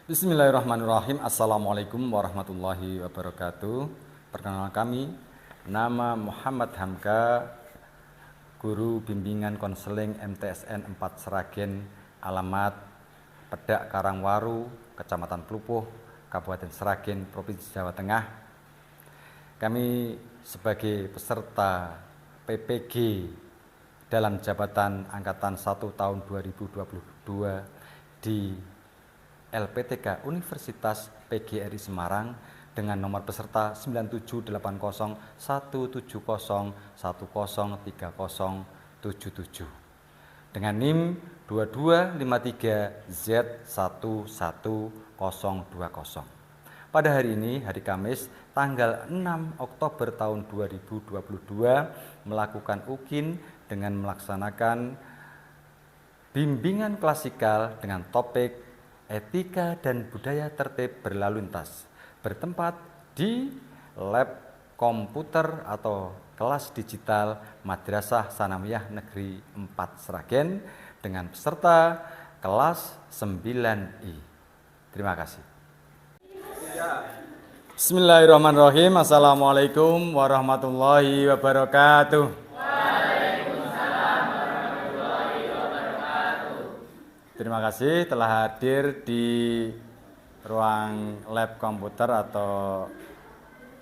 Bismillahirrahmanirrahim. Assalamualaikum warahmatullahi wabarakatuh. Perkenalkan kami, nama Muhammad Hamka, Guru Bimbingan Konseling MTSN 4 Sragen, alamat Pedak Karangwaru, Kecamatan Klupuh, Kabupaten Sragen, Provinsi Jawa Tengah. Kami sebagai peserta PPG dalam jabatan Angkatan 1 tahun 2022 di LPTK Universitas PGRI Semarang dengan nomor peserta 978101103077 dengan NIM 2253Z11020. Pada hari ini, hari Kamis, tanggal 6 Oktober tahun 2022, melakukan UKIN dengan melaksanakan bimbingan klasikal dengan topik Etika dan Budaya Tertib Berlalu Lintas, bertempat di lab komputer atau kelas digital Madrasah Sanawiyah Negeri 4 Sragen dengan peserta kelas 9I. Terima kasih. Bismillahirrahmanirrahim. Assalamualaikum warahmatullahi wabarakatuh. Terima kasih telah hadir di ruang lab komputer atau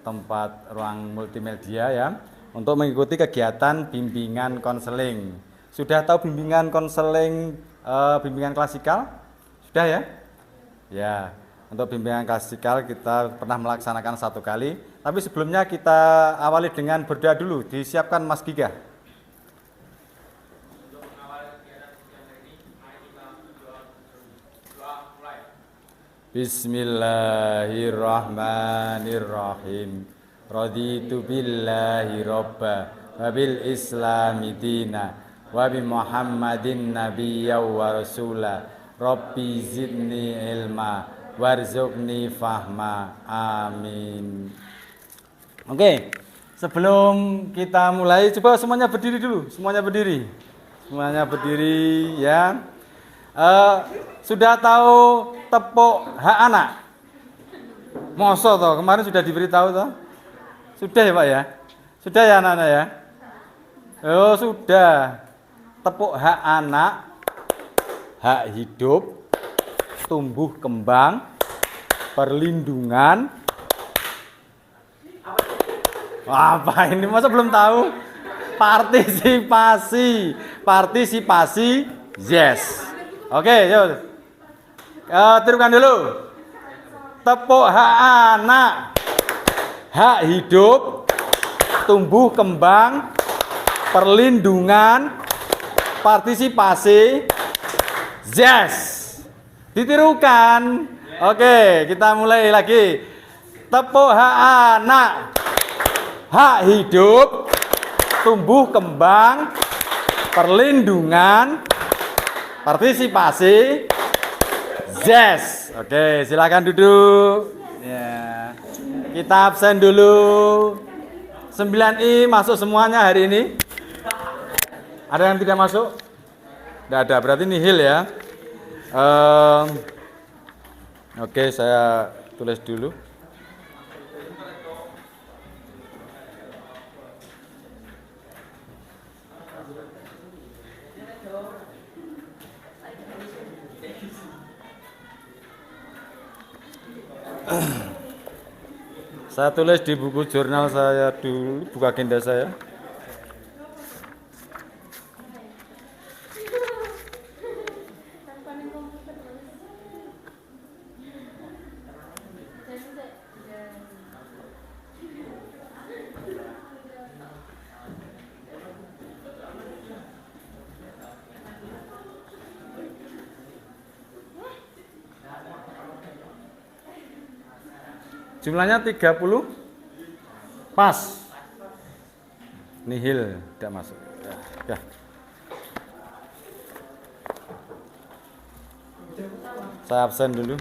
tempat ruang multimedia ya, untuk mengikuti kegiatan bimbingan konseling. Sudah tahu bimbingan konseling, bimbingan klasikal? Sudah ya? Ya, untuk bimbingan klasikal kita pernah melaksanakan 1 kali. Tapi sebelumnya kita awali dengan berdoa dulu. Disiapkan Mas Giga. Bismillahirrahmanirrahim. Raditu billahi robba wa bil islami dina wa bi Muhammadin nabiyya wa rasula. Rabbi zidni ilma warzuqni fahma. Amin. Oke, sebelum kita mulai, coba semuanya berdiri dulu. Semuanya berdiri ya. Sudah tahu tepuk hak anak? Mosok toh, kemarin sudah diberitahu toh? Sudah ya Pak ya? Sudah ya anak-anak ya? Oh sudah. Tepuk hak anak, hak hidup, tumbuh kembang, perlindungan. Apa ini? Masa belum tahu? Partisipasi, yes. Oke, yuk. Tirukan dulu. Tepuk hak anak, hak hidup, tumbuh kembang, perlindungan, partisipasi, yes. Ditirukan. Oke, kita mulai lagi. Tepuk hak anak, hak hidup, tumbuh kembang, perlindungan, partisipasi, yes. Oke, silakan duduk. Ya. Kita absen dulu. 9I masuk semuanya hari ini? Ada yang tidak masuk? Tidak ada, berarti nihil ya. Oke, saya tulis dulu. Saya tulis di buku jurnal saya dulu, buku agenda saya. Jumlahnya 30. Pas. Nihil tidak masuk. Ya. Saya absen dulu.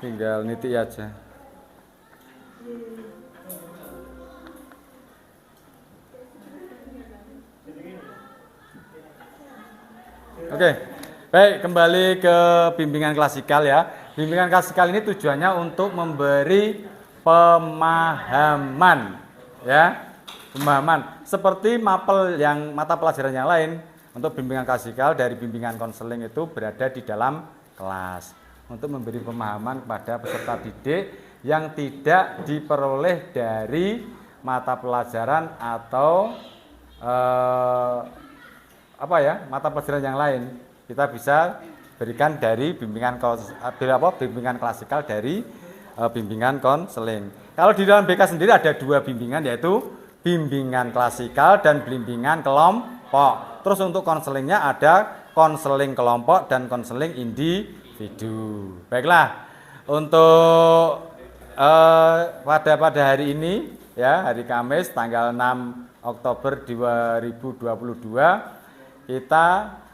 Tinggal niti aja. Oke, baik, kembali ke bimbingan klasikal ya. Bimbingan klasikal ini tujuannya untuk memberi pemahaman, ya, pemahaman. Seperti mata pelajaran yang lain, untuk bimbingan klasikal dari bimbingan konseling itu berada di dalam kelas untuk memberi pemahaman kepada peserta didik yang tidak diperoleh dari mata pelajaran atau mata pelajaran yang lain. Kita bisa berikan dari bimbingan klasikal dari bimbingan konseling. Kalau di dalam BK sendiri ada 2 bimbingan, yaitu bimbingan klasikal dan bimbingan kelompok. Terus untuk konselingnya ada konseling kelompok dan konseling individu. Baiklah, untuk pada hari ini ya, hari Kamis tanggal 6 Oktober 2022 kita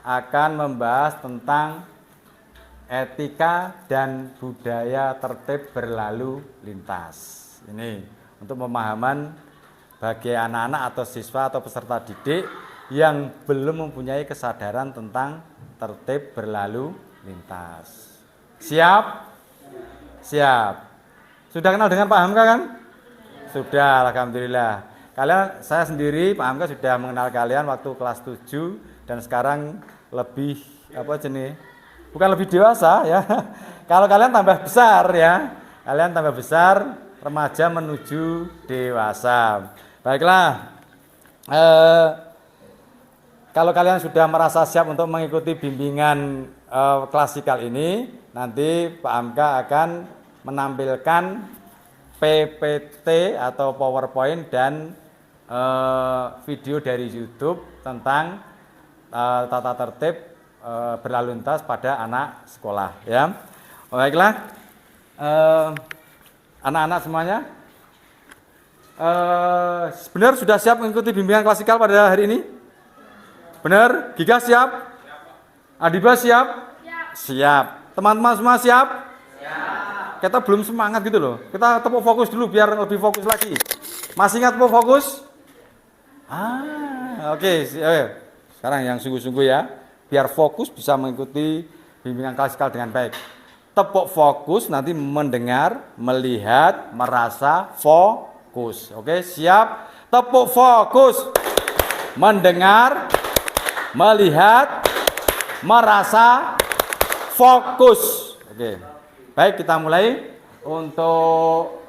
akan membahas tentang etika dan budaya tertib berlalu lintas. Ini untuk pemahaman bagi anak-anak atau siswa atau peserta didik yang belum mempunyai kesadaran tentang tertib berlalu lintas. Siap? Siap. Sudah kenal dengan Pak Hamka kan? Sudah, alhamdulillah. Saya sendiri, Pak Hamka sudah mengenal kalian waktu kelas 7 dan sekarang lebih bukan lebih dewasa ya. Kalau kalian tambah besar ya. Kalian tambah besar, remaja menuju dewasa. Baiklah. Kalau kalian sudah merasa siap untuk mengikuti bimbingan klasikal ini, nanti Pak Hamka akan menampilkan PPT atau PowerPoint dan video dari YouTube tentang tata tertib berlalu lintas pada anak sekolah ya. Baiklah, anak-anak semuanya benar sudah siap mengikuti bimbingan klasikal pada hari ini? Benar? Giga siap? Adiba siap? Siap. Teman-teman semua siap? Siap. Kita belum semangat gitu loh. Kita tepuk fokus dulu biar lebih fokus lagi. Masih ingat tepuk fokus? Oke. Sekarang yang sungguh-sungguh ya, biar fokus bisa mengikuti bimbingan klasikal dengan baik. Tepuk fokus, nanti mendengar, melihat, merasa, fokus. Oke, siap? Tepuk fokus. Mendengar, melihat, merasa, fokus. Oke, baik, kita mulai. Untuk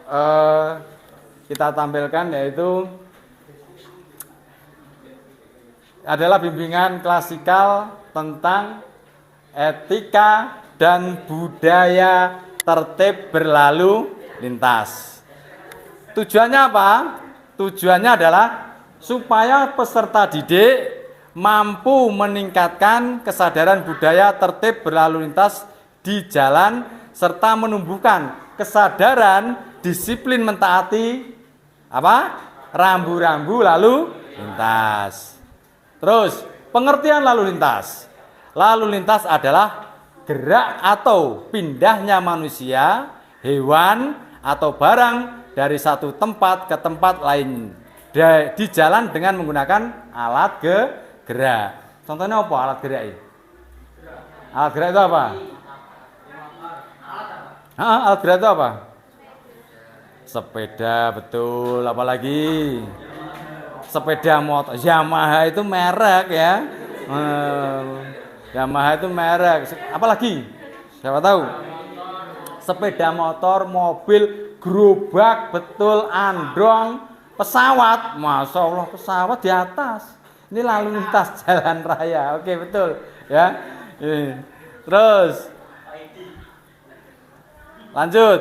kita tampilkan yaitu adalah bimbingan klasikal tentang etika dan budaya tertib berlalu lintas. Tujuannya apa? Tujuannya adalah supaya peserta didik mampu meningkatkan kesadaran budaya tertib berlalu lintas di jalan serta menumbuhkan kesadaran disiplin mentaati rambu-rambu lalu lintas. Terus, pengertian lalu lintas. Lalu lintas adalah gerak atau pindahnya manusia, hewan, atau barang dari satu tempat ke tempat lain di jalan dengan menggunakan alat gerak. Contohnya apa alat gerak ini? Alat gerak itu apa? Alat gerak itu apa? Sepeda, betul. Apalagi? Sepeda motor. Yamaha itu merek ya. Yamaha itu merek. Apalagi? Siapa tahu? Sepeda motor, mobil, gerobak, betul, andong, pesawat. Masya Allah, pesawat di atas. Ini lalu lintas jalan raya. Oke, betul ya. Terus lanjut.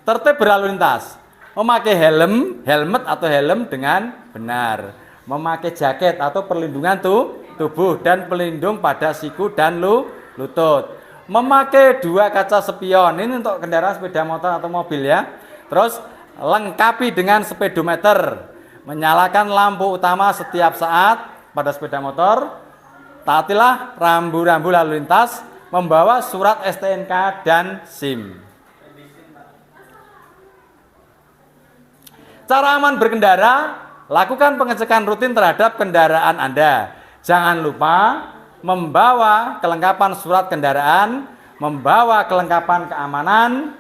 Tertib berlalu lintas. Memakai helmet atau helm dengan benar. Memakai jaket atau perlindungan tubuh dan pelindung pada siku dan lutut. memakai 2 kaca spion. Ini untuk kendaraan sepeda motor atau mobil ya. Terus lengkapi dengan speedometer. Menyalakan lampu utama setiap saat pada sepeda motor. Taatilah rambu-rambu lalu lintas. Membawa surat STNK dan SIM. Cara aman berkendara, lakukan pengecekan rutin terhadap kendaraan Anda. Jangan lupa membawa kelengkapan surat kendaraan, membawa kelengkapan keamanan,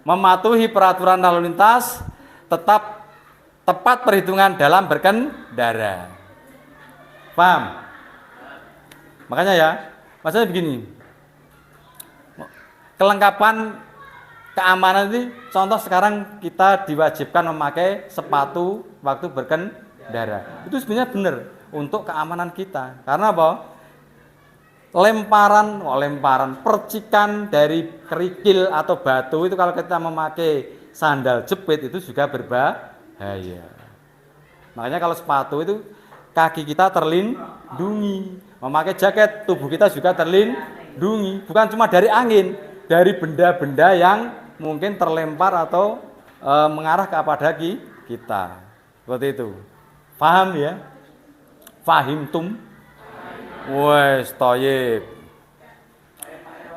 mematuhi peraturan lalu lintas, tetap tepat perhitungan dalam berkendara. Paham? Makanya ya, maksudnya begini. Kelengkapan keamanan ini, contoh sekarang kita diwajibkan memakai sepatu waktu berkendara. Itu sebenarnya benar untuk keamanan kita. Karena apa? Lemparan, percikan dari kerikil atau batu itu kalau kita memakai sandal jepit itu juga berbahaya. Makanya kalau sepatu itu kaki kita terlindungi. Memakai jaket tubuh kita juga terlindungi. Bukan cuma dari angin, dari benda-benda yang mungkin terlempar atau mengarah kepada kita. Seperti itu. Paham ya? Fahimtum? Wes, toyib.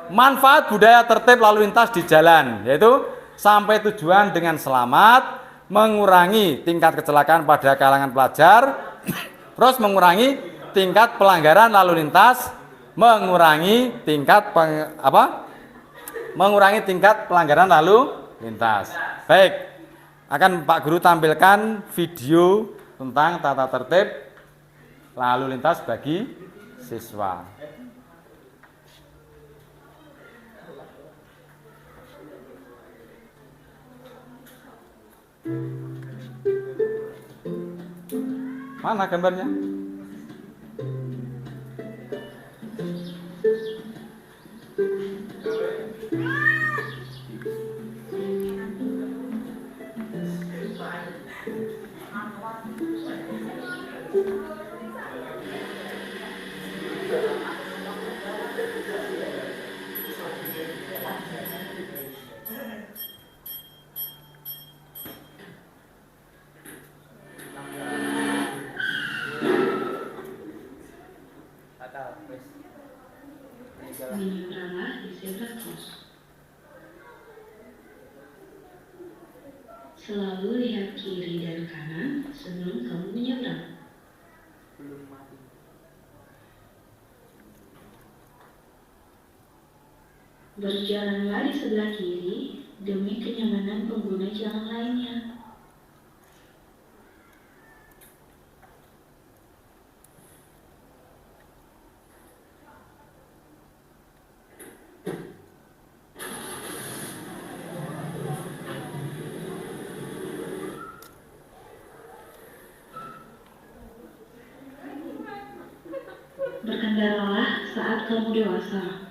Manfaat budaya tertib lalu lintas di jalan, yaitu sampai tujuan dengan selamat, mengurangi tingkat kecelakaan pada kalangan pelajar, terus mengurangi tingkat pelanggaran lalu lintas, mengurangi tingkat pelanggaran lalu lintas. Baik, akan Pak Guru tampilkan video tentang tata tertib lalu lintas bagi siswa. Mana gambarnya? Menyeberanglah di zebra cross. Selalu lihat kiri dan kanan sebelum kamu menyeberang. Berjalanlah di sebelah kiri demi kenyamanan pengguna jalan lainnya. Berkendaralah saat kamu dewasa.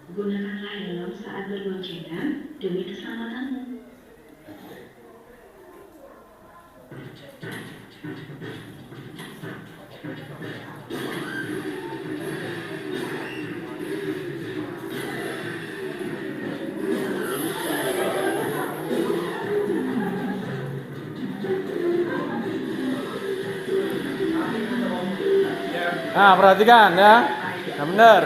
Gunakanlah helm saat berboncengan demi keselamatanmu. Nah, perhatikan ya. Nah, benar.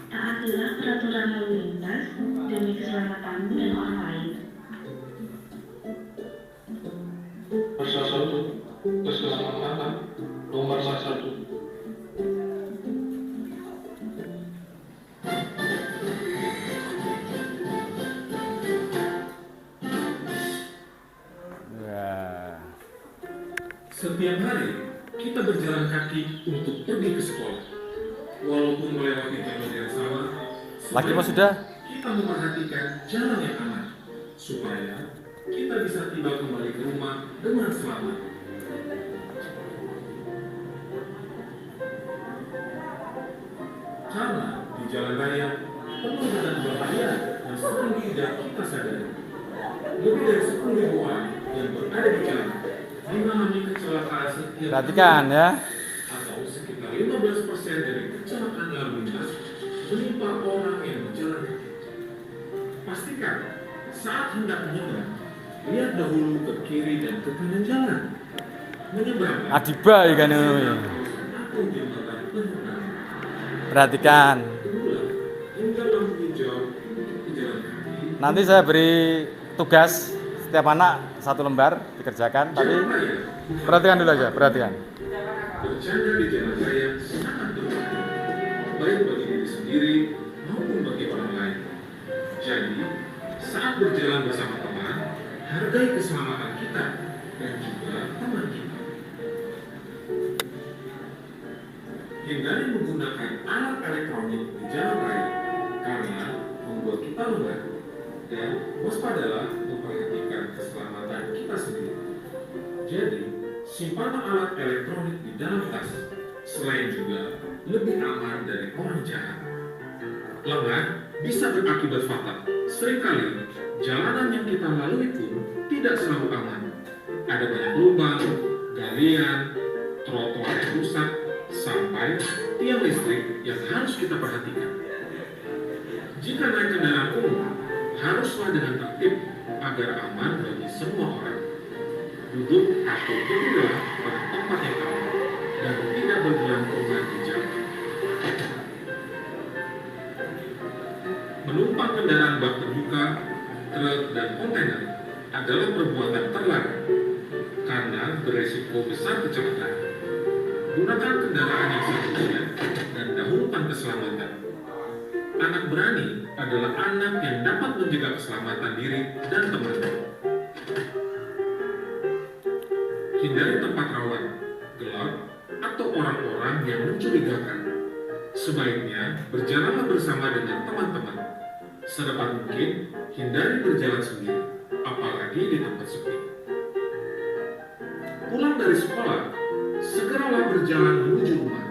Taatilah peraturan lalu lintas demi keselamatanmu dan orang lain. Nomor satu, keselamatan nomor satu. Setiap hari kita berjalan kaki untuk pergi ke sekolah. Walaupun melewati jalur yang sama, Lagi mas sudah? kita memperhatikan jalan yang aman supaya kita bisa tiba kembali ke rumah dengan selamat. Karena di jalan raya penuh dengan bahaya yang sering tidak kita sadari. Lebih dari 10.000 orang yang berada di jalan mengalami kecelakaan setiap Perhatikan ya. atau sekitar 15% dari kecelakaan lalu lintas menimpa orang yang berjalan kaki. Pastikan saat hendak menyeberang, lihat dahulu ke kiri dan ke kanan jalan. Menyeberang Adiba ikan ini. atau jembatan penyeberangan. Perhatikan. Kedua, hingga lampu hijau untuk pejalan kaki. Nanti saya beri tugas setiap anak 1 lembar dikerjakan. Tapi Jalan raya perhatikan dulu aja, perhatikan. bercanda di jalan raya sangat berbahaya, baik bagi diri sendiri maupun bagi orang lain. Jadi, saat berjalan bersama teman, hargai keselamatan kita dan juga teman kita. Hindari menggunakan alat elektronik di jalan raya karena membuat kita lengah, dan waspadalah memperhatikan keselamatan kita sendiri. Jadi, simpan alat elektronik di dalam tas, selain juga lebih aman dari orang jahat. Lengah bisa berakibat fatal. Seringkali, jalanan yang kita lalui pun tidak selalu aman. Ada banyak lubang, galian, trotoar yang rusak, sampai tiang listrik yang harus kita perhatikan. Jika naik kendaraan umum, haruslah dengan tertib agar aman bagi semua orang. Duduk atau duduklah pada tempat yang aman dan tidak bergelantungan di jalan. Menumpang kendaraan bak terbuka, truk, dan kontainer adalah perbuatan terlarang karena beresiko besar kecelakaan. Gunakan kendaraan yang seharusnya dan dahulukan keselamatan. Anak berani adalah anak yang dapat menjaga keselamatan diri dan temannya. Hindari tempat rawan, gelap, atau orang-orang yang mencurigakan. Sebaiknya berjalanlah bersama dengan teman-teman. Sedapat mungkin, hindari berjalan sendiri, apalagi di tempat sepi. Pulang dari sekolah, segeralah berjalan menuju rumah.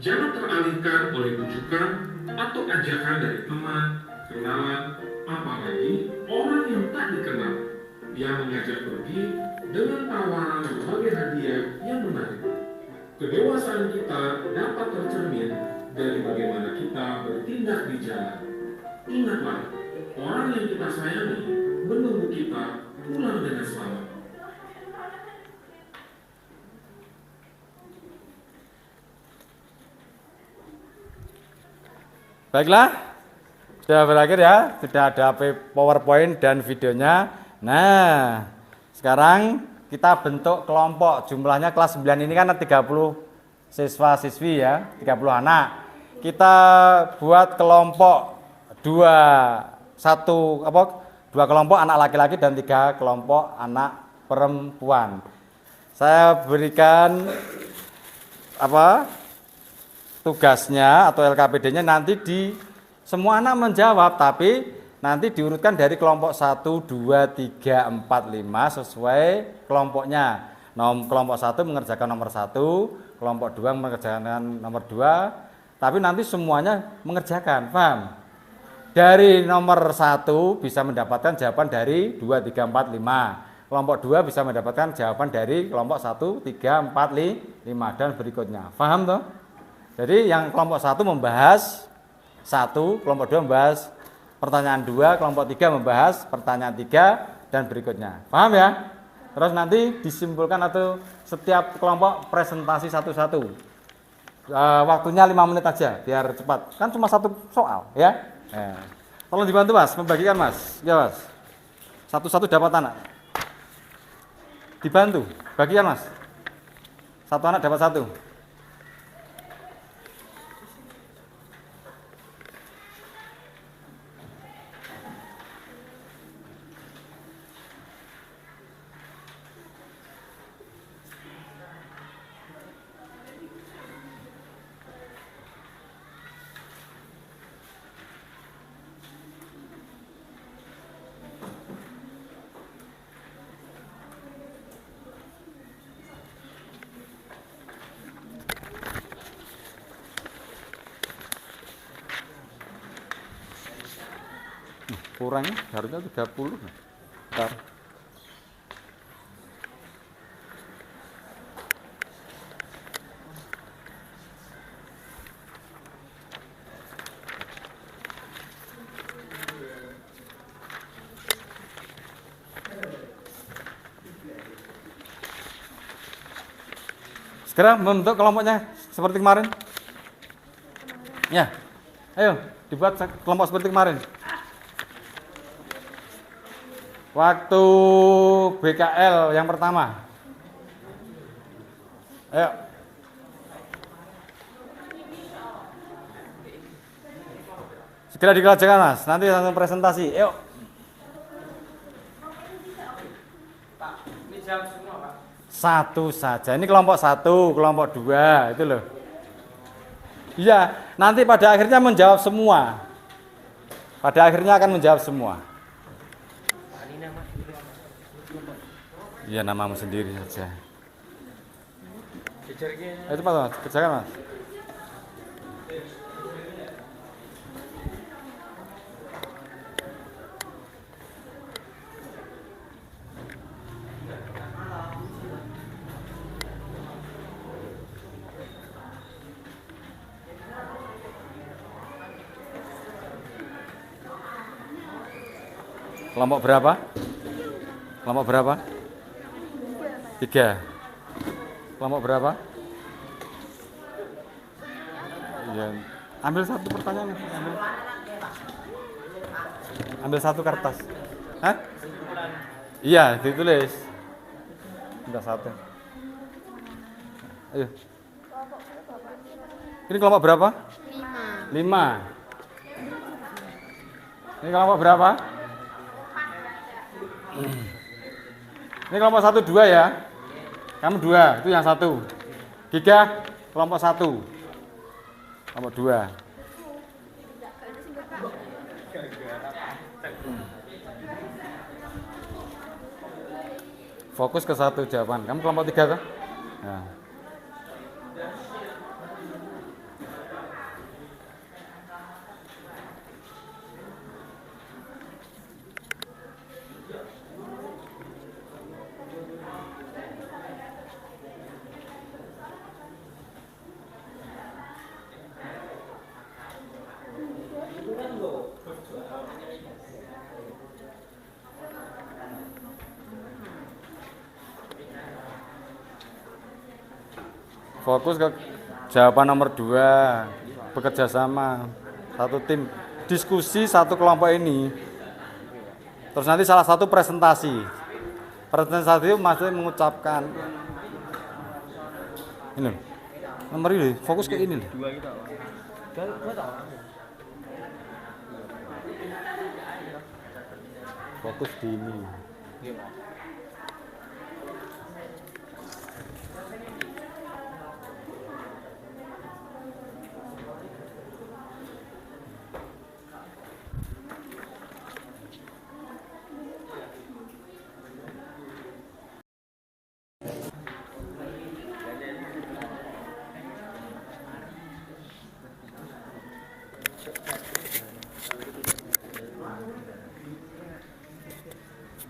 Jangan teralihkan oleh bujukan atau ajakan dari teman, kenalan, apalagi orang yang tak dikenal yang mengajak pergi dengan tawaran berbagai hadiah yang menarik. Kedewasaan kita dapat tercermin dari bagaimana kita bertindak di jalan. Ingatlah, orang yang kita sayangi menunggu kita pulang dengan selamat. Baiklah, sudah berakhir ya, sudah ada PowerPoint dan videonya. Nah, sekarang kita bentuk kelompok. Jumlahnya kelas 9 ini kan 30 siswa-siswi ya, 30 anak. Kita buat kelompok dua kelompok anak laki-laki dan 3 kelompok anak perempuan. Saya berikan tugasnya atau LKPD-nya nanti semua anak menjawab, tapi nanti diurutkan dari kelompok 1, 2, 3, 4, 5 sesuai kelompoknya. Kelompok 1 mengerjakan nomor 1, kelompok 2 mengerjakan nomor 2, tapi nanti semuanya mengerjakan, paham? Dari nomor 1 bisa mendapatkan jawaban dari 2, 3, 4, 5. Kelompok 2 bisa mendapatkan jawaban dari kelompok 1, 3, 4, 5 dan berikutnya. Paham toh? Jadi yang kelompok 1 membahas 1, kelompok 2 membahas pertanyaan 2, kelompok 3 membahas pertanyaan 3 dan berikutnya. Paham ya? Terus nanti disimpulkan atau setiap kelompok presentasi satu-satu. Waktunya 5 menit aja biar cepat. Kan cuma 1 soal ya. Tolong dibantu Mas, membagikan Mas. Ya Mas. Satu-satu dapat anak. Dibantu, bagikan Mas. 1 anak dapat 1. Kurang harusnya 30. Bentar. Segera membentuk kelompoknya seperti kemarin. Ya, ayo dibuat kelompok seperti kemarin. Waktu BKL yang pertama. Ayo. Segera dikerjakan Mas, nanti langsung presentasi. Ayo. Satu saja. Ini kelompok 1, kelompok 2, itu loh. Iya, nanti pada akhirnya menjawab semua. Pada akhirnya akan menjawab semua. Iya, namamu sendiri saja. Itu Mas, kerjakan Mas. Kelompok berapa? Kelompok berapa? 3. Kelompok berapa? Ya, ambil satu pertanyaan. Ambil satu kertas. Hah? Iya, ditulis. Udah satu. Ayo. Ini kelompok berapa? 5. Ini kelompok berapa? Ini kelompok 1, 2 ya. Kamu 2, itu yang 1. Giga, kelompok 1. Kelompok 2. Fokus ke 1 jawaban. Kamu kelompok 3 kan? Nah. Fokus ke jawaban nomor 2. Bekerja sama, satu tim, diskusi satu kelompok ini. Terus nanti salah satu presentasi. Presentasi itu masih mengucapkan ini nomor ini, fokus ke ini. Fokus di ini.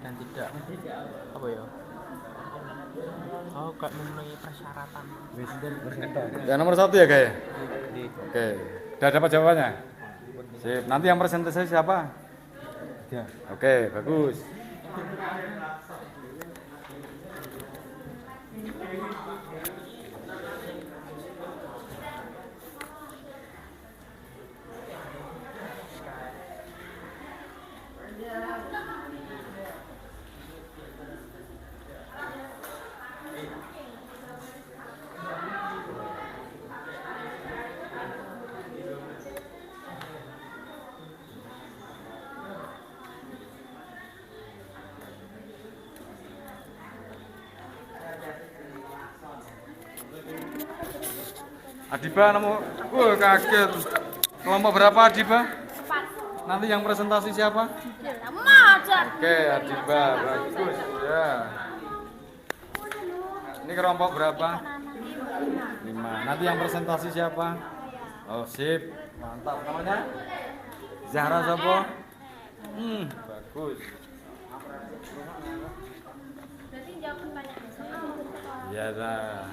Dan tidak apa ya? Oh, gak memenuhi persyaratan. Ya nomor 1 ya kayak. Oke, udah dapat jawabannya. Sip. Nanti yang presentasi siapa? Ya. Oke, bagus. Adiba nomor, kaget. Kelompok berapa Adiba? 4. Nanti yang presentasi siapa? Majar. Oke, Adiba, bagus ya. Ini kelompok berapa? 5. Nanti yang presentasi siapa? Oh sip, mantap. Namanya? Zahra siapa? Bagus. Berarti jawab pertanyaan saya. Iya lah.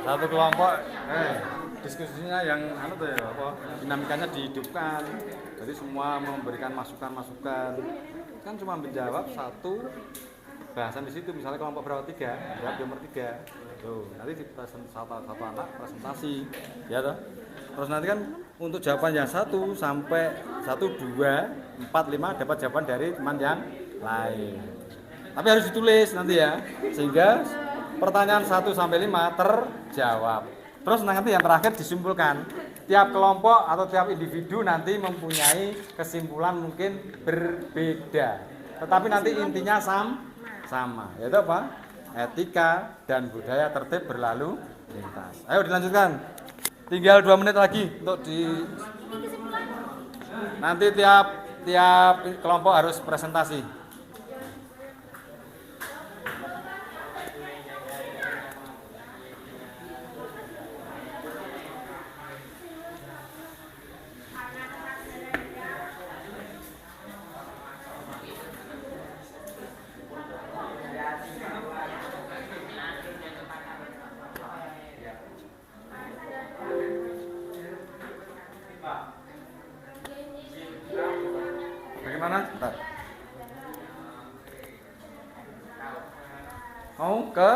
Satu kelompok diskusinya yang tuh ya apa dinamikanya dihidupkan, jadi semua memberikan masukan kan cuma menjawab satu bahasan di situ, misalnya kelompok berapa 3 jawab nomor 3 tuh, nanti di satu anak presentasi ya toh, terus nanti kan untuk jawaban yang 1 sampai 1, 2, 4, 5 dapat jawaban dari teman yang lain, tapi harus ditulis nanti ya, sehingga pertanyaan 1 sampai 5 terjawab. Terus nanti yang terakhir disimpulkan. Tiap kelompok atau tiap individu nanti mempunyai kesimpulan mungkin berbeda. Tetapi nanti intinya sama. Yaitu apa? Etika dan budaya tertib berlalu lintas. Ayo dilanjutkan. Tinggal 2 menit lagi untuk nanti tiap kelompok harus presentasi. Bagaimana? Bentar. Mau ke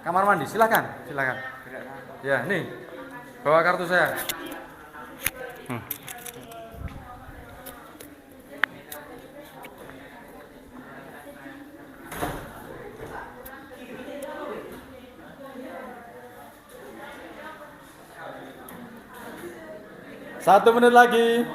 kamar mandi? Silakan. Ya, nih. Bawa kartu saya. Satu menit lagi.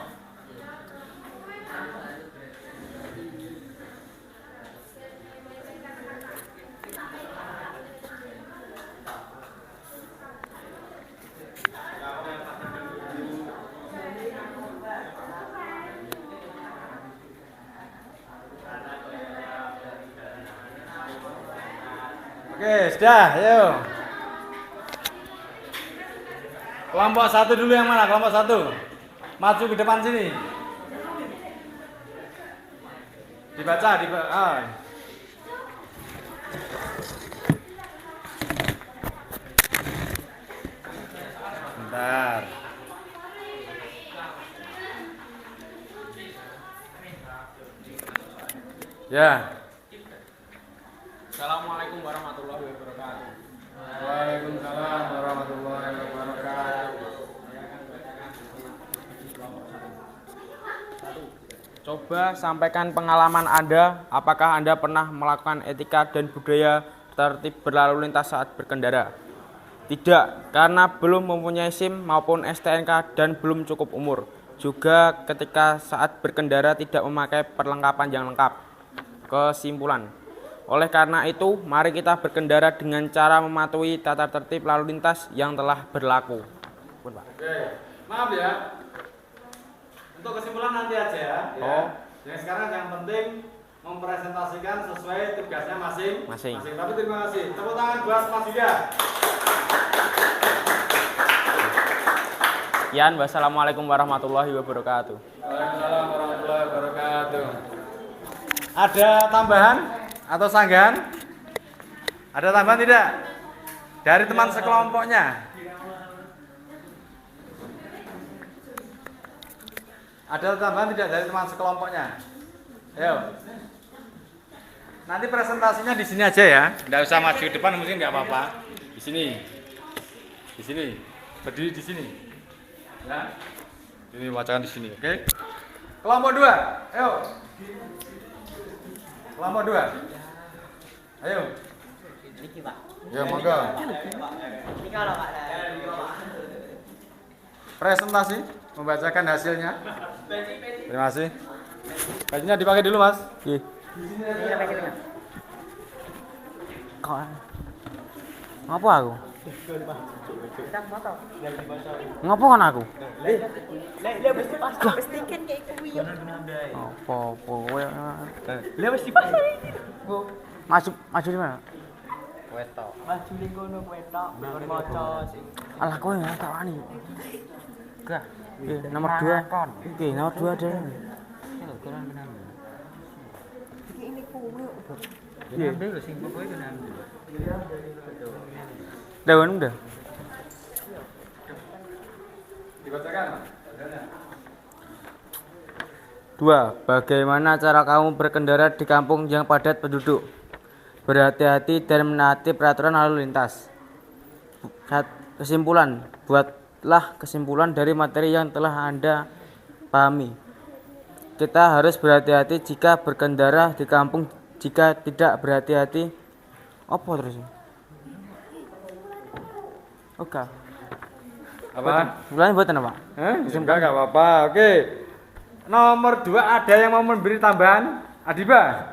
Oke, sudah, yuk. Kelompok 1 dulu yang mana? Kelompok 1. Maju ke depan sini. Dibaca. Bentar. Ya. Assalamualaikum warahmatullahi wabarakatuh. Waalaikumsalam warahmatullahi wabarakatuh. Coba sampaikan pengalaman Anda, apakah Anda pernah melakukan etika dan budaya tertib berlalu lintas saat berkendara? Tidak, karena belum mempunyai SIM maupun STNK dan belum cukup umur. Juga ketika saat berkendara tidak memakai perlengkapan yang lengkap. Kesimpulan, oleh karena itu, mari kita berkendara dengan cara mematuhi tata tertib lalu lintas yang telah berlaku. Oke, maaf ya. Untuk kesimpulan nanti aja ya. Yang sekarang yang penting mempresentasikan sesuai tugasnya masing-masing. Tapi terima kasih. Tepuk tangan buat Mas Yuda. Yan, wassalamualaikum warahmatullahi wabarakatuh. Waalaikumsalam warahmatullahi wabarakatuh. Ada tambahan atau sanggahan? Ada tambahan tidak? Dari teman sekelompoknya? Ada tambahan tidak dari teman sekelompoknya? Ayo. Nanti presentasinya di sini aja ya. Nggak usah maju ke depan, mungkin nggak apa-apa. Di sini. Berdiri di sini. Ya. Ini wacakan di sini, oke? Kelompok 2. Ayo. Kelompok 2. Ayo. Niki, Pak. Ya, monggo. Ini kalau Pak. Presentasi membacakan hasilnya. Terima kasih. Bajunya dipakai dulu, Mas. Nggih. Ngapa aku? Ngapa kan aku? Apa kowe? Maju di mana? Maju ning kono kowe tok, kon maca sing. Alah kowe ya tak wani. Gak. Nomor 2. Oke, nomor 2 ada. Iya. Daun udah. Dibacakan, Mas. 2. Bagaimana cara kamu berkendara di kampung yang padat penduduk? Berhati-hati dan menaati peraturan lalu lintas. Kesimpulan. Buatlah kesimpulan dari materi yang telah Anda pahami. Kita harus berhati-hati jika berkendara di kampung. Jika tidak berhati-hati, apa terus? Oke. Apa? Bulan buatan apa? Enggak apa-apa. Oke. Nomor 2 ada yang mau memberi tambahan? Adiba.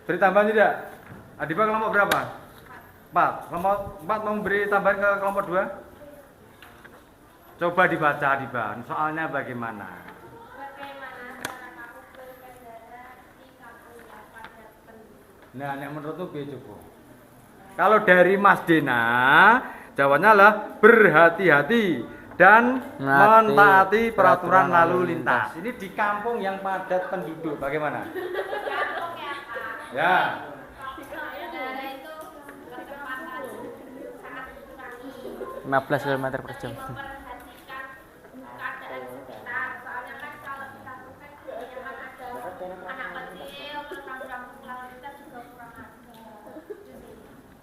Beri tambahan tidak? Adiba kelompok berapa? 4. Kelompok 4 mau memberi tambahan ke kelompok 2? Coba dibaca Adiba. Soalnya bagaimana? Bagaimana cara kamu berkendara di kampung yang padat penduduk? Nah, yang menurutku coba. Kalau dari Mas Dena, jawabannya adalah berhati-hati dan mentaati peraturan lalu lintas. Ini di kampung yang padat penduduk. Bagaimana? Kampung ya, Pak. Ya. Berkendara itu kecepatan sangat dikurangi. 15 km/jam. Memperhatikan keadaan sekitar. Soalnya kan kalau di kampung kan kebanyakan ada anak kecil, terus rambu-rambu lalu lintas juga kurang ada.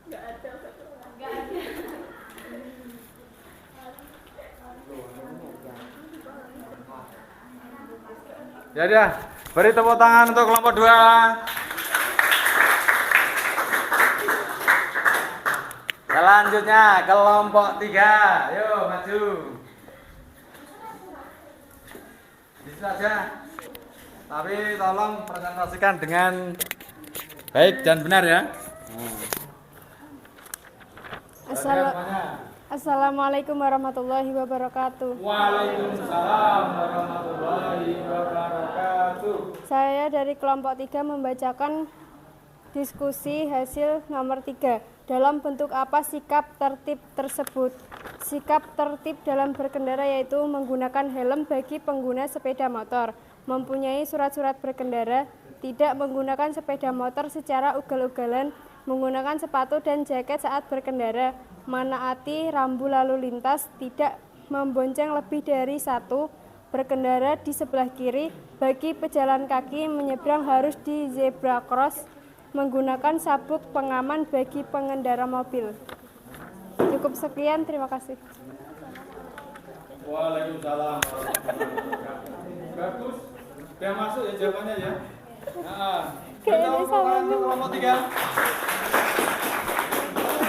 Nggak ada. Ya, beri tepuk tangan untuk kelompok 2. Selanjutnya kelompok 3. Yuk maju. Di situ aja. Tapi tolong presentasikan dengan baik dan benar ya. Assalamualaikum warahmatullahi wabarakatuh. Waalaikumsalam warahmatullahi wabarakatuh. Saya dari kelompok 3 membacakan diskusi hasil nomor 3. Dalam bentuk apa sikap tertib tersebut? Sikap tertib dalam berkendara yaitu menggunakan helm bagi pengguna sepeda motor, mempunyai surat-surat berkendara, tidak menggunakan sepeda motor secara ugal-ugalan, menggunakan sepatu dan jaket saat berkendara, menaati rambu lalu lintas, tidak membonceng lebih dari 1, berkendara di sebelah kiri, bagi pejalan kaki menyeberang harus di zebra cross, menggunakan sabuk pengaman bagi pengendara mobil. Cukup sekian, terima kasih. Waalaikumsalam warahmatullahi wabarakatuh. Bagus. Udah masuk ya jawabannya ya. Nah, kita untuk kelompok 3.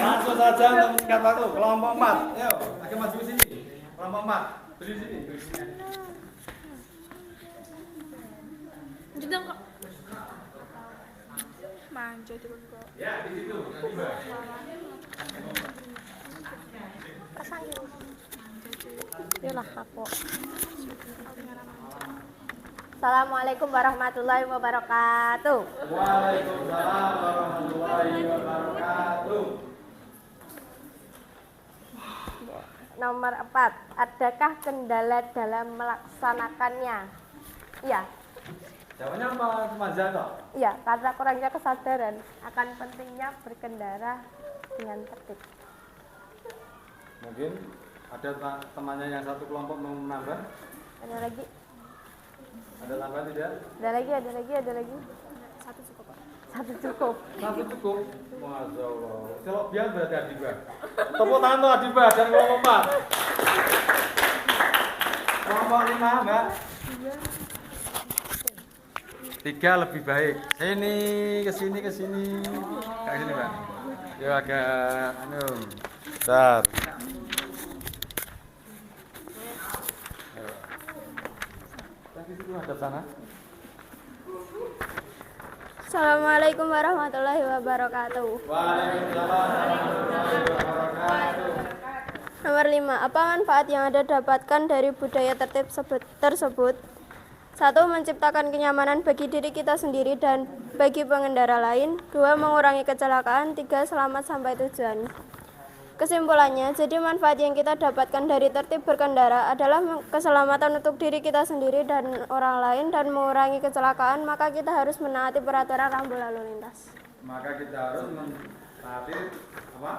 Langsung saja untuk meningkat waktu. Kelompok 4. Ayo, agak maju ke sini. Kelompok 4. Berdiri sini. Lanjut dong kok. Manja turun kok. Ya, di situ. Tiba. Kesanggung. Yalah aku. Assalamualaikum warahmatullahi wabarakatuh. Waalaikumsalam warahmatullahi wabarakatuh. Nomor 4, adakah kendala dalam melaksanakannya? Iya. Jawabannya apa, Mas Jano? Iya, karena kurangnya kesadaran akan pentingnya berkendara dengan tertib. Mungkin ada temannya yang satu kelompok mau menambah? Ada lagi? Ada tambahan tidak? Ada lagi. Satu cukup, Pak. Satu cukup. Satu cukup. Masya Allah. Kelebihan berarti Adiba. Tepuk tangan untuk Adiba dan kelompok 4. Kelompok 5, Mbak. 3 lebih baik. Sini, ke sini. Kayak sini, Mbak. Yuk agak bentar. di situ hadap sana. Assalamualaikum warahmatullahi wabarakatuh. Waalaikumsalam warahmatullahi wabarakatuh. Nomor 5. Apa manfaat yang Anda dapatkan dari budaya tertib tersebut? 1. Menciptakan kenyamanan bagi diri kita sendiri dan bagi pengendara lain. 2. Mengurangi kecelakaan. 3. Selamat sampai tujuan. Kesimpulannya, jadi manfaat yang kita dapatkan dari tertib berkendara adalah keselamatan untuk diri kita sendiri dan orang lain dan mengurangi kecelakaan, maka kita harus menaati peraturan rambu lalu lintas. Maka kita harus menaati apa?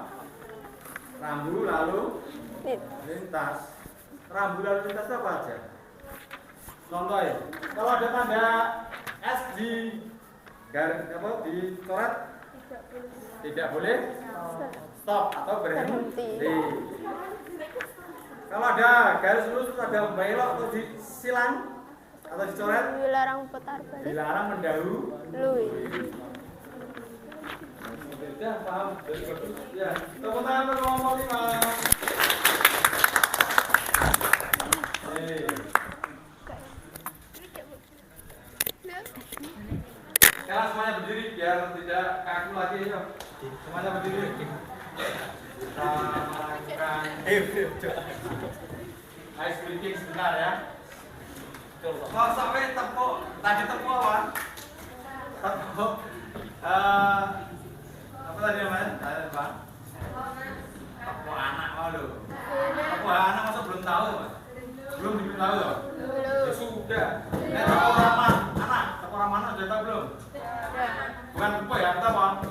Rambu lalu lintas. Rambu lalu lintas apa aja? Contoh ya, kalau ada tanda S di garis apa dicoret, tidak boleh stop atau berhenti. Kalau ada garis lurus ada belok atau disilang atau dicoret, Dilarang putar balik. dilarang mendahului. Beda, paham? Jadi bagus. Ya, tepuk tangan untuk kelompok 5. Sekarang semuanya berdiri biar tidak kaku lagi, yuk. Semuanya berdiri. Kita melakukan ice breaking sebentar ya. Kalau sampai tepuk, tadi tepuk apa? Tepuk apa tadi namanya? Apa? Tepuk anak malu. Tepuk anak masa belum tahu, Mas? Belum tahu loh? Ya sudah. Tepuk ramah anak, tepuk ramah anak sudah tahu belum? Bukan tepuk ya, kita apa?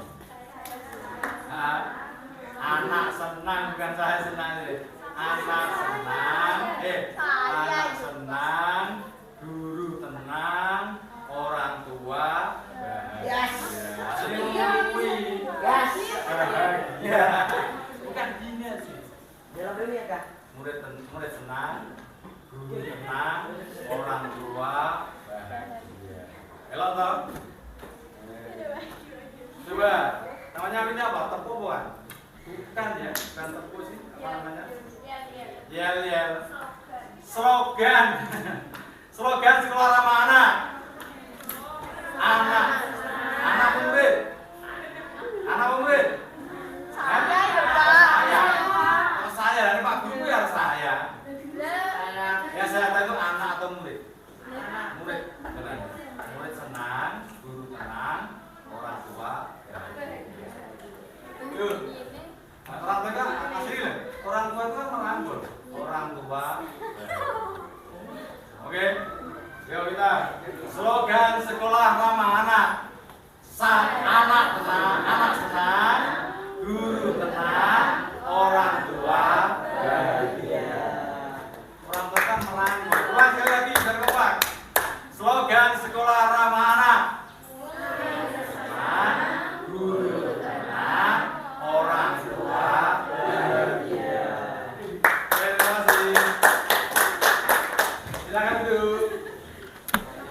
Anak senang, bukan saya senang sih. Anak senang, anak senang, guru tenang, orang tua bahagia. Bahagia. Bukan gini sih. Jalan dulu ya Kak. Murid senang, guru tenang, orang tua bahagia. Elok toh? Coba, namanya ini apa? Tepuk bukan? Bukan ya, bukan tepuk sih. Apa namanya? Yel. Slogan. Slogan sekolah ramah anak. Anak murid. Anak murid. Saya dari Pak Guru ya saya. Ya saya tahu itu anak atau murid. Murid. Benar. Murid senang, guru tenang, orang tua. Yuk. Orang tua kan asli lah. Orang tua itu kan merangkul. Orang tua. Oke. Yuk kita slogan sekolah ramah anak. Anak tenang, anak senang, guru tenang, orang tua bahagia. Orang tua kan merangkul. Ulang sekali lagi biar kompak. Slogan sekolah ramah anak. Guru tenang, orang tua bahagia. Terima kasih. Silakan duduk.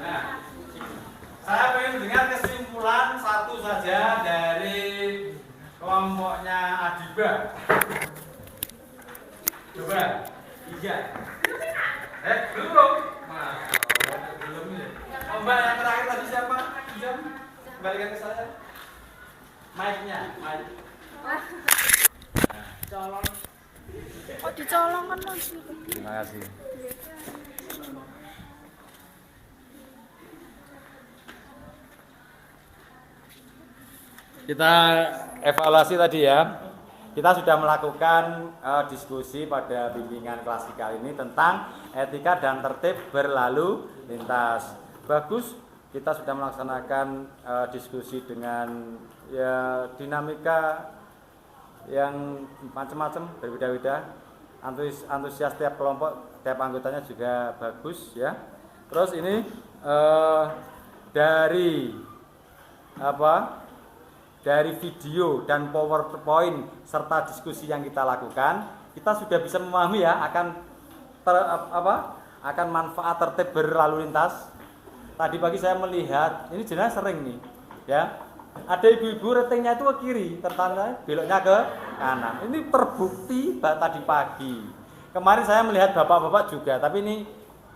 Nah, saya ingin dengar kesimpulan satu saja dari kelompoknya Adiba. Coba, 3. Belum. Belum ini. Mbak yang terakhir tadi siapa? Kembalikan ke saya. Mic-nya, mic. Colong. Oh, dicolong kan langsung. Terima kasih. Kita evaluasi tadi ya. Kita sudah melakukan diskusi pada bimbingan klasikal ini tentang etika dan tertib berlalu lintas. Bagus, kita sudah melaksanakan diskusi dengan ya dinamika yang macam-macam, berbeda-beda. Antusias tiap kelompok, tiap anggotanya juga bagus ya. Terus ini dari video dan PowerPoint serta diskusi yang kita lakukan, kita sudah bisa memahami ya akan manfaat tertib berlalu lintas. Tadi pagi saya melihat, ini jelas sering nih, ya. Ada ibu-ibu retingnya itu ke kiri, tertanda beloknya ke kanan. Ini terbukti tadi pagi. Kemarin saya melihat bapak-bapak juga, tapi ini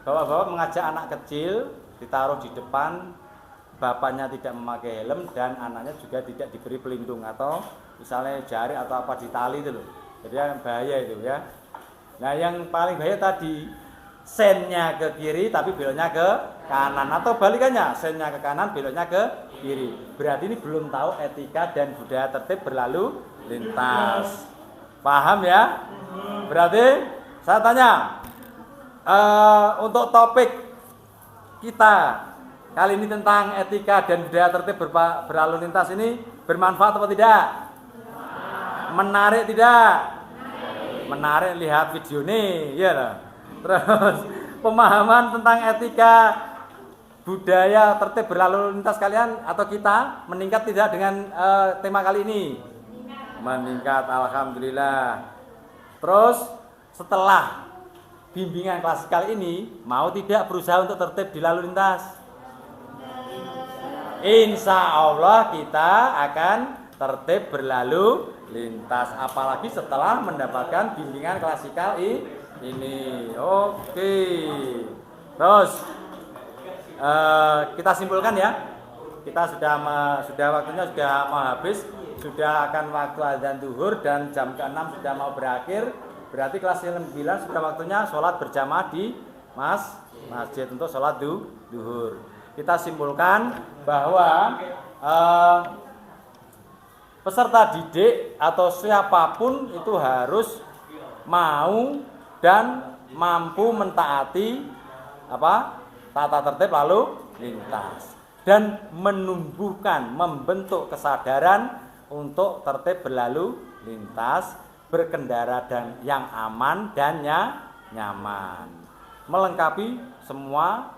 Bapak-bapak mengajak anak kecil ditaruh di depan, bapaknya tidak memakai helm dan anaknya juga tidak diberi pelindung atau misalnya jari atau apa di tali itu loh. Jadi bahaya itu ya. Nah yang paling bahaya tadi sennya ke kiri tapi beloknya ke kanan atau balikannya, sennya ke kanan beloknya ke kiri. Berarti ini belum tahu etika dan budaya tertib berlalu lintas. Paham ya? Berarti saya tanya, untuk topik kita kali ini tentang etika dan budaya tertib berlalu lintas ini bermanfaat atau tidak? Menarik tidak? Menarik, lihat video nih, ya lah. Terus pemahaman tentang etika budaya tertib berlalu lintas kalian atau kita meningkat tidak dengan tema kali ini? Meningkat, alhamdulillah. Terus setelah bimbingan klasikal ini mau tidak berusaha untuk tertib di lalu lintas? Insya Allah kita akan tertib berlalu lintas, apalagi setelah mendapatkan bimbingan klasikal ini. Oke. Terus kita simpulkan ya. Kita sudah waktunya sudah mau habis, sudah akan waktu azan zuhur dan jam ke-6 sudah mau berakhir. Berarti kelas 9 sudah waktunya sholat berjamaah di masjid untuk sholat zuhur. Kita simpulkan bahwa peserta didik atau siapapun itu harus mau dan mampu mentaati tata tertib lalu lintas dan membentuk kesadaran untuk tertib berlalu lintas, berkendara dan yang aman dan nyaman, melengkapi semua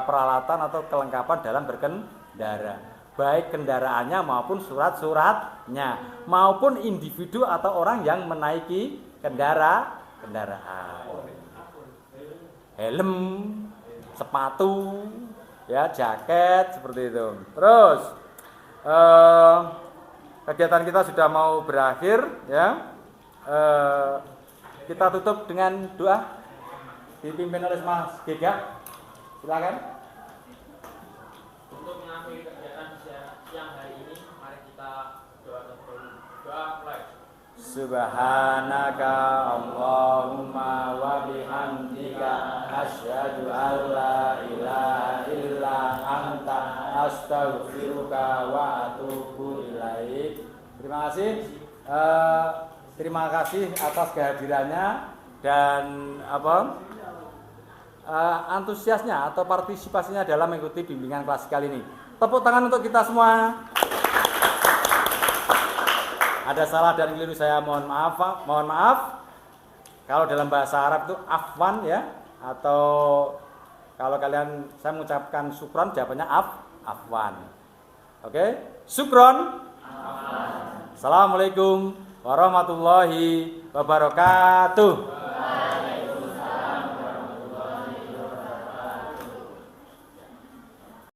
peralatan atau kelengkapan dalam berkendara, baik kendaraannya maupun surat-suratnya, maupun individu atau orang yang menaiki kendaraan, helm, sepatu, ya jaket seperti itu. Terus kegiatan kita sudah mau berakhir ya. Kita tutup dengan doa dipimpin oleh Mas Gega. Silakan. Untuk mengakhiri kegiatan siang hari ini, mari kita doa terlebih. Doa mulai. Subhanaka Allahumma wa bihamdika asyhadu an la ilaha illa anta astaghfiruka wa atubu ilaik. Terima kasih atas kehadirannya dan antusiasnya atau partisipasinya dalam mengikuti bimbingan klasikal ini. Tepuk tangan untuk kita semua. Ada salah dan keliru saya mohon maaf. Kalau dalam bahasa Arab itu afwan ya, atau kalau kalian saya mengucapkan syukron jawabannya afwan. Oke? Syukron. Assalamualaikum warahmatullahi wabarakatuh.